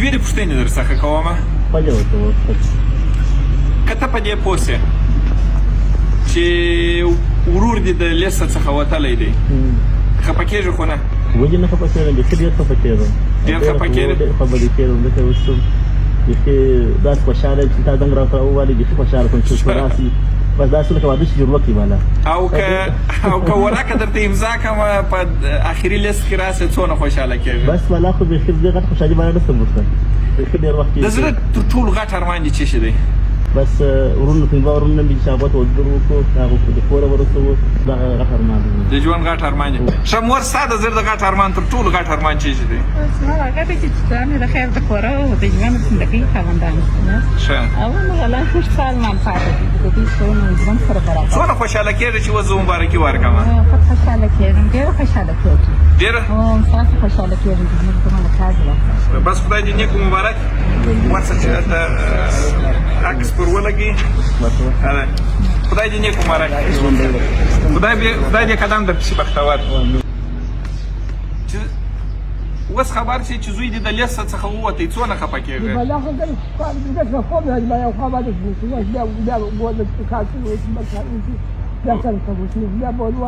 دوی د پوښتنې در څخه کومه پلې ورته وکړه. که ته په دې پوه سې چې ورور دې د لیسته څخه وتلی دی خفه کېږي خو نه ولې نه خفه کېږم؟ بیخي ډېر خفه کېږم. ډېر خفه کېږې؟ ډېر خبرې کېږم ځکه اوس بیخي داسې خوشحاله یم چې تا زنګ راته ووهلې بیخي خوشحاله کړم چې راسي بس داسې لکه واده چې جوړ وکړي ماله او که ورکه درته امضا کړمه په اخري لیست کې راسې څونه خوشحاله کېږې؟ بس والا خو بیخي دې غټ خوشحالي باندې نشم بوتلی بیخي ډېر وخت د زړه تر ټولو غټ ارمان دې څه شی دی؟ بس ورونه پنځه ورونه مې چې هغو ته وزګر وکړو هغو ته د کوره ورسوو دغه غټ ارمان دی د ژوند غټ ارمان دی. ښه مور ستا د زړه د غټ ارمان تر ټولو غټ ارمان څه شی دی؟ زما هغه دی چې تا مې د خیر د کوره او د ژوند زندګۍ خاوندان ښه او موږ الله خوش سال مان پاتې دي د دې څونه ژوند سره برابر څونه خوشحاله کېږې چې اوس زه مبارکي ورکړم؟ ښه خوشحاله کېږم ډېره خوشحاله کېږم ډېره تاسو خوشحاله کېږم چې موږ کومه کار وکړو بس خدای دې نیک مبارک ورسه چې عکس پر ولګي خدای دې نیک مبارک خدای دې قدم در پسې بختور اوس خبر شي چې زوی دې د لیسته څخه ووتی څونه خفه کېږې؟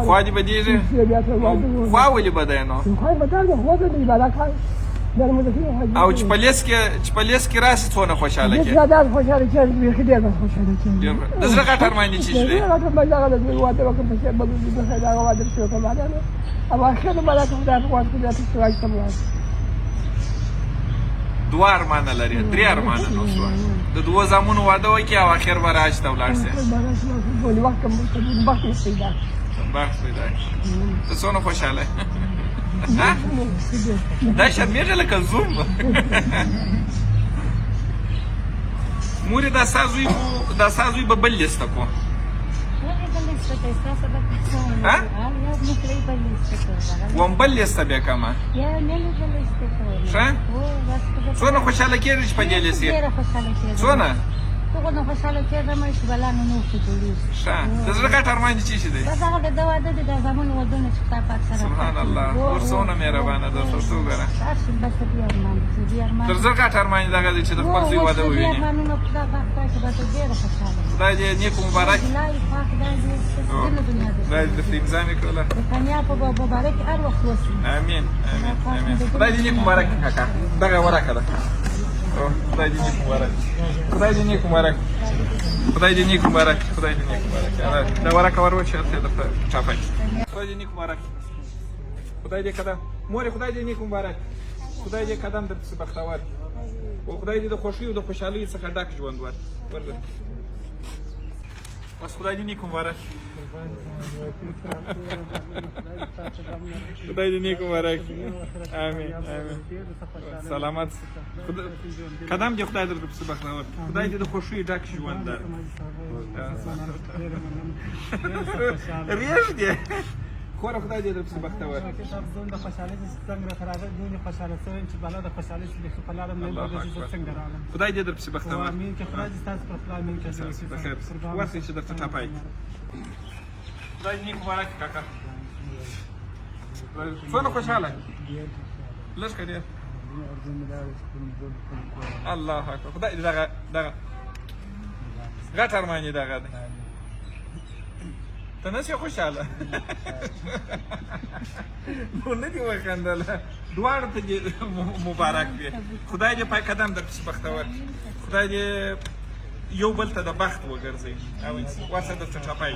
خوا دې بدېږي؟ خوا ولې بده نو؟ او چې په لیست کې راسي څونه خوشحاله کېږې؟ د زړه غټ ارمان دې څه شی دی؟ دوه ارمانه لري درې ارمانه نو شوه د دوو زامنو واده وکړي او اخر به راج ته ولاړ سې بخت پیدا ته څونه خوشحاله دا شرمېږي لکه زوم مورې دا ستا زوی به بل لیسته کو وم بل لیسته بیا کمه ښه څونه خوشحاله کېږې چې په دې لیستې څونه څونه خوشحاله کېږم چې بلا مې نور څه جوړېږي ښه د زړه غټ ارمان دې څه شی دی؟ بس هغه د ده واده دی د زامنو ودونه چې خدای پاک سره سبحان الله اور څونه مهربانه ده څه وګوره تر زړه غټ ارمان یې دغه دی چې د خپل زوی واده وویني خدای دې نیک مبارک خدای دې درته امضا مې کړله امین خدای دې نیک مبارک کاکا دغه ورکه ده خدای دې نیک مبارک خدای دې نیک مبارک خدای دې نیک مبارک خدای دې نیک مبارک دا ورکه ور وچه ته درته چاپای خدای دې نیک مبارک خدای دې قدم مورې خدای دې نیک مبارک خدای دې قدم در پسې بختور او خدای دې د خوښۍ او د خوشحالۍ څخه ډک ژوند ورکړي بس خدای دې نیک مبارک خدای دې نیک مبارک امین امین سلامت قدم دې خدای در پسې بختور خدای دې د خوښۍ ډک ژوند ریښ دې خوره خدای دې در پسې بختور زوم د خوشحالۍ څنګه راته راغلی ډېر خوشحاله شوی یم چې بلا د خوشحالۍ چې په لاره مې څنګه راغلم خدای دې در پسې بختور امین که خدای دې ستاسو پر خدای امین که بخیر ورسئ چې درته ټاپای خدای دې نیک مبارک کاکا څونه خوشحاله لږ که ډېر الله اکبر خدای دې دغه غټ ارمان یې دغه دی ته نسې خوشحاله نو نه دې وخندله دواړو ته دې مبارک وي خدای دې پای قدم در پسې بختور خدای دې یو بل ته د بخت وګرځوي او ورسه درته ټاپی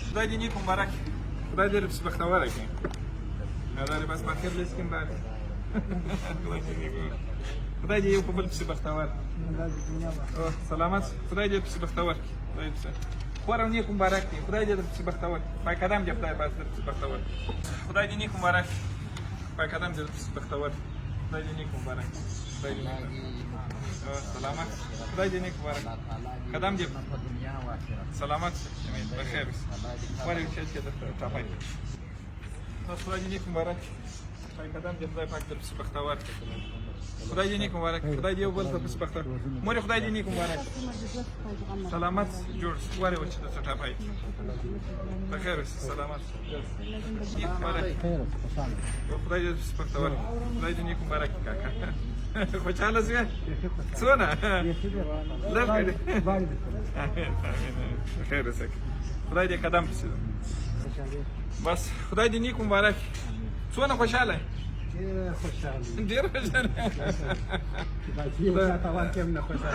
خدای دې نیک مبارک خدای دې در پسې بختوره کړي دا بس په اخر لیست کې هم راغلی خدای دې یو په بل پسې بختور سلامت خدای دې پسې بختور خدای پسې خور او نیک مبارک دی خدای دې در پسې بختور پای قدم دې خدای باز در پسې بختور خدای دې نیک مبارک پای قدم دې در پسې بختور خدای دې نیک مبارک خدای دې سلامت خدای دې نیک مبارک قدم دې سلامت بخیر خور یو چې درته ټاپای خدای دې نیک مبارک پای قدم دې خدای پاک در پسې بختور کړي خدای دې نیک مبارک خدای دې یو بل ته پسې بختور مورې خدای دې نیک مبارک سلامت جوړ واره وچ د ټاپا پای په خیر اوسې سلامت نیک مبارک خدای دې پسې بختور خدای دې نیک مبارک کاکا خوشاله شوې څونه لږ دې خیر اوسې خدای دې قدم پسې بس خدای دې نیک مبارک څونه خوشاله ډېر خوشاله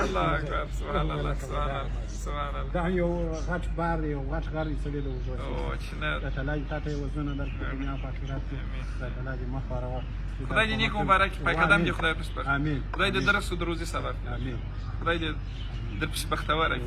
الله اکبر سبحان الله سبحان الله دا یو غټ بار دی یو غټ غر یې سړي د وجود او چې نه د تعالی ته ته وزونه درکړي دنیا په آخرت کې د تعالی مخ راوړ خدای دې نیک مبارک پای قدم دې خدای پسې امين خدای دې درس او دروزي سبب امين خدای دې در پسې بختور کړي